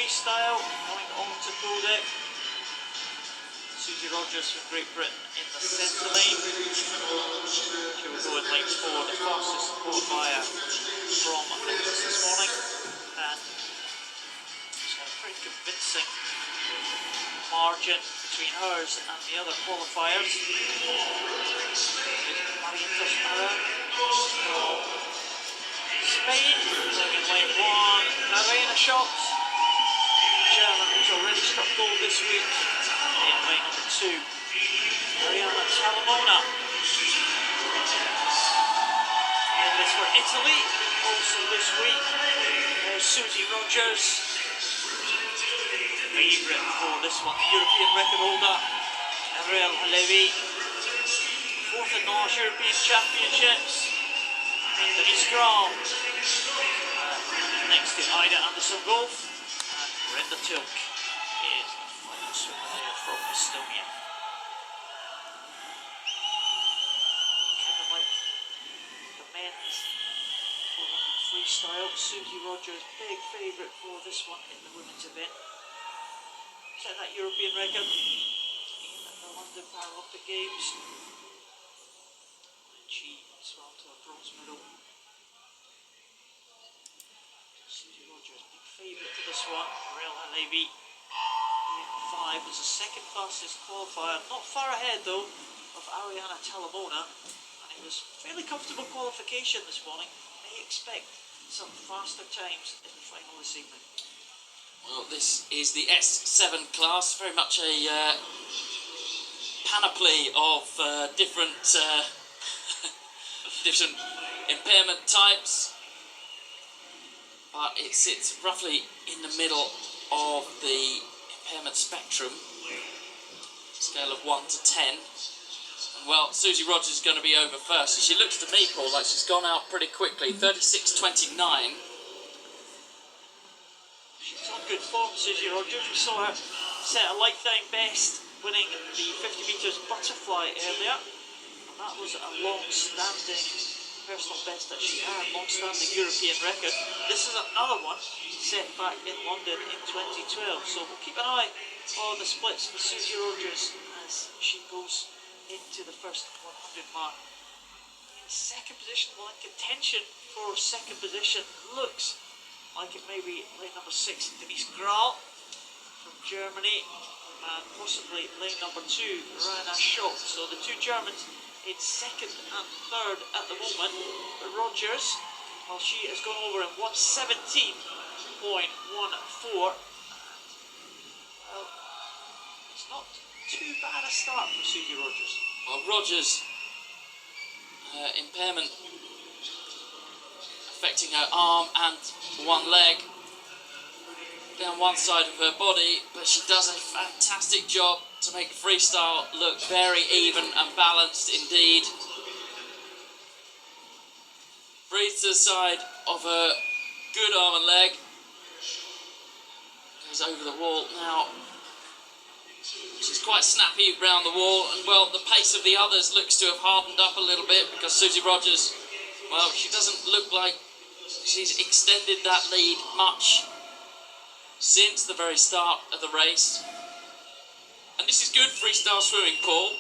freestyle, going on to go deck. Susie Rogers from Great Britain in the centre lane. She will go in lane 4, the fastest qualifier from Nicholas this morning. And it's got a pretty convincing margin between hers and the other qualifiers. Spain, going in lane 1, Arianna Shots, German, who's already struck gold this week in lane number 2. Arianna Talamona. And this for Italy, also this week. There's Susie Rogers, favourite for this one, the European record holder, Ariel Halevi, 4th in North European Championships. And Denise Graal, next to Ida Anderson-Golf, and Brenda Tilk is the final swimmer there from Estonia. Kind of like the men's 400 freestyle. Susie Rogers, big favourite for this one in the women's event. Set that European record in the London Paralympic Games. And she swam to a bronze medal. Susie Rogers, big favourite to this one. Ariel Halevi in 5 was the second fastest qualifier. Not far ahead though of Arianna Talamona. And it was fairly comfortable qualification this morning. May expect some faster times in the final this evening. Well, this is the S7 class, very much a panoply of different different impairment types, but it sits roughly in the middle of the impairment spectrum, scale of 1 to 10. And well, Susie Rogers is going to be over first, and she looks to me, Paul, like she's gone out pretty quickly, 36.29. She's on good form, Susie Rogers. We saw her set a lifetime best, winning the 50 metres butterfly earlier. And that was a long-standing personal best that she had, long-standing European record. This is another one set back in London in 2012. So we'll keep an eye on the splits for Susie Rogers as she goes into the first 100 mark. In second position, well, in contention for second position, looks like it may be lane number 6, Denise Graal from Germany, and possibly lane number 2, Arianna Shots. So the two Germans in second and third at the moment. But Rogers, well, she has gone over in 1:17.14. Well, it's not too bad a start for Susie Rogers. Well, Rogers, impairment affecting her arm and one leg down one side of her body, but she does a fantastic job to make the freestyle look very even and balanced indeed. Breathes to the side of her good arm and leg, goes over the wall now. She's quite snappy round the wall, and well, the pace of the others looks to have hardened up a little bit because Susie Rogers, well, she doesn't look like she's extended that lead much since the very start of the race. And this is good freestyle swimming, Paul.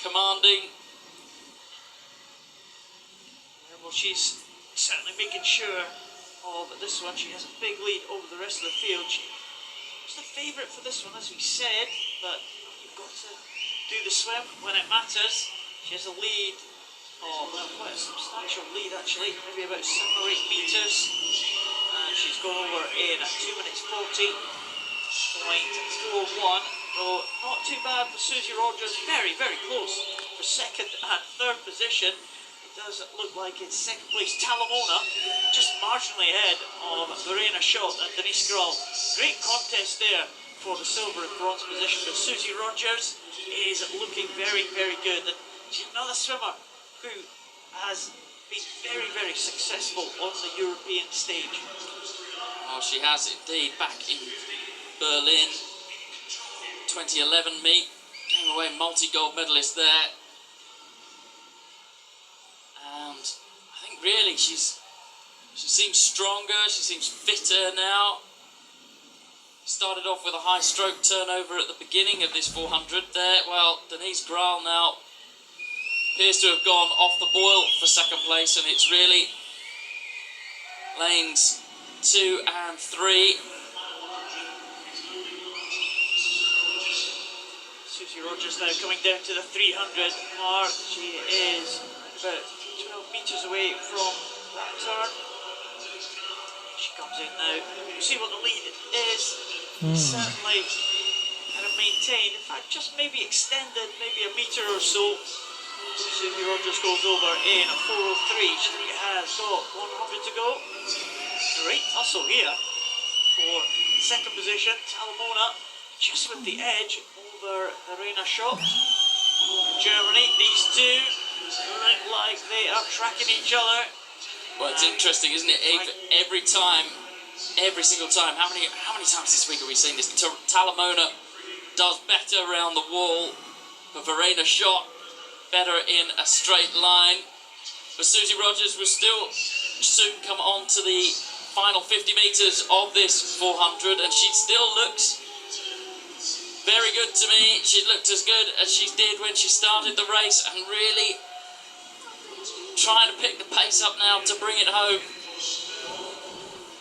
Commanding. Well, she's certainly making sure of this one. She has a big lead over the rest of the field. She's the favourite for this one, as we said, but you've got to do the swim when it matters. She has a lead. Oh, well, quite a substantial lead actually, maybe about 7 or 8 metres. And she's gone over in 2 minutes 40.41. So not too bad for Susie Rogers. Very, very close for second and third position. It doesn't look like it's second place. Talamona just marginally ahead of Arianna Shots and Denise Graal. Great contest there for the silver and bronze position. But Susie Rogers is looking very, very good. And she's another swimmer who has been very, very successful on the European stage. Oh, she has indeed. Back in Berlin, 2011 meet, came away multi-gold medalist there. And I think really she's She seems stronger, she seems fitter now. Started off with a high stroke turnover at the beginning of this 400 there. Well, Denise Graal now appears to have gone off the boil for second place, and it's really lanes 2 and 3. Susie Rogers now coming down to the 300 mark. She is about 12 metres away from that turn. She comes in now. We'll see what the lead is. Certainly kind of maintained. In fact, just maybe extended, maybe a metre or so. Susie Rogers goes over in a 4:03. She has got 100 to go. Great tussle here for second position. Talamona just with the edge over Arianna Talamona. Germany, these two look like they are tracking each other. Well, it's interesting, isn't it? Every time, every single time. How many times this week have we seen this? Talamona does better around the wall, but Arianna shot better in a straight line. But Susie Rogers will still soon come on to the final 50 metres of this 400, and she still looks very good to me. She looked as good as she did when she started the race, and really trying to pick the pace up now to bring it home.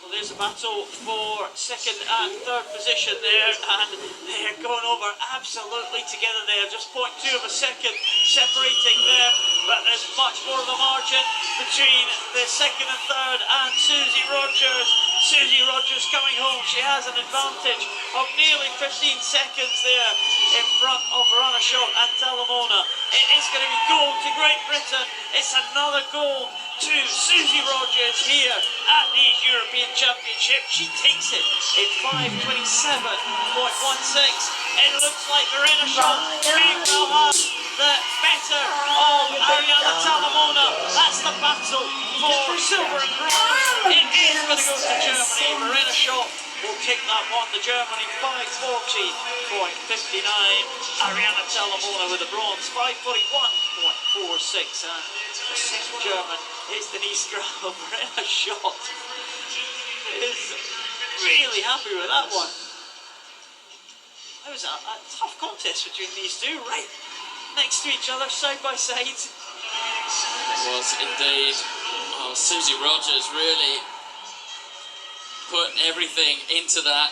Well, there's a battle for second and third position there, and they're going over absolutely together there. Just 0.2 of a second separating them, but there's much more of a margin between the second and third and Susie Rogers. Susie Rogers coming home. She has an advantage of nearly 15 seconds there in front of Arianna Talamona and Talamona. It is going to be gold to Great Britain. It's another gold to Susie Rogers here at these European Championships. She takes it in 5:27.16. It looks like Arianna Talamona may well have the better of Arianna Talamona. That's the battle for silver and bronze. It is going to go to Germany. Arianna Talamona will take that one. The Germany 5:40.59. Arianna Talamona with the bronze 5:41.46. And the second German is Denise Graal. Arianna Talamona is really happy with that one. That was a tough contest between these two, right next to each other, side by side. It was indeed. Oh, Susie Rogers really put everything into that.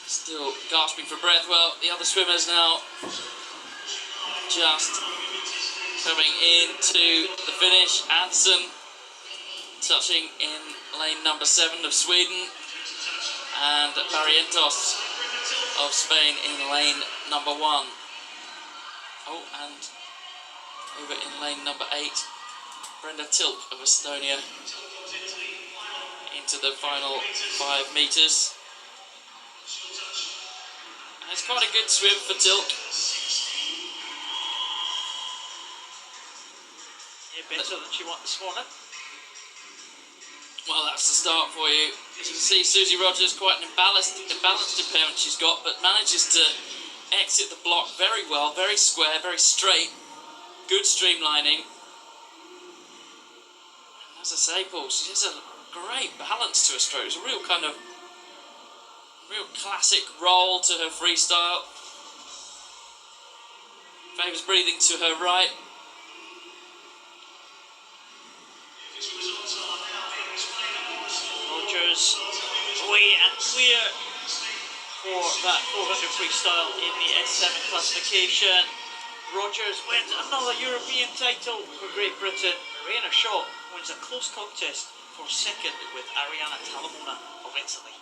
Still gasping for breath. Well, the other swimmers now just coming into the finish. Anson touching in lane number 7 of Sweden, and Barrientos of Spain in lane number 1. Oh, and over in lane number 8, Brenda Tilp of Estonia into the final 5 metres. And it's quite a good swim for Tilp. Yeah, better than she won this morning. Well, that's the start for you. As you can see, Susie Rogers, quite an imbalanced impairment she's got, but manages to exit the block very well, very square, very straight, good streamlining. And as I say, Paul, she has a great balance to her stroke. It's a real kind of, real classic roll to her freestyle. Favours breathing to her right. Rogers away and clear for that 400 freestyle in the S7 classification. Rogers wins another European title for Great Britain. Arianna Talamona wins a close contest for second with Arianna Talamona of Italy.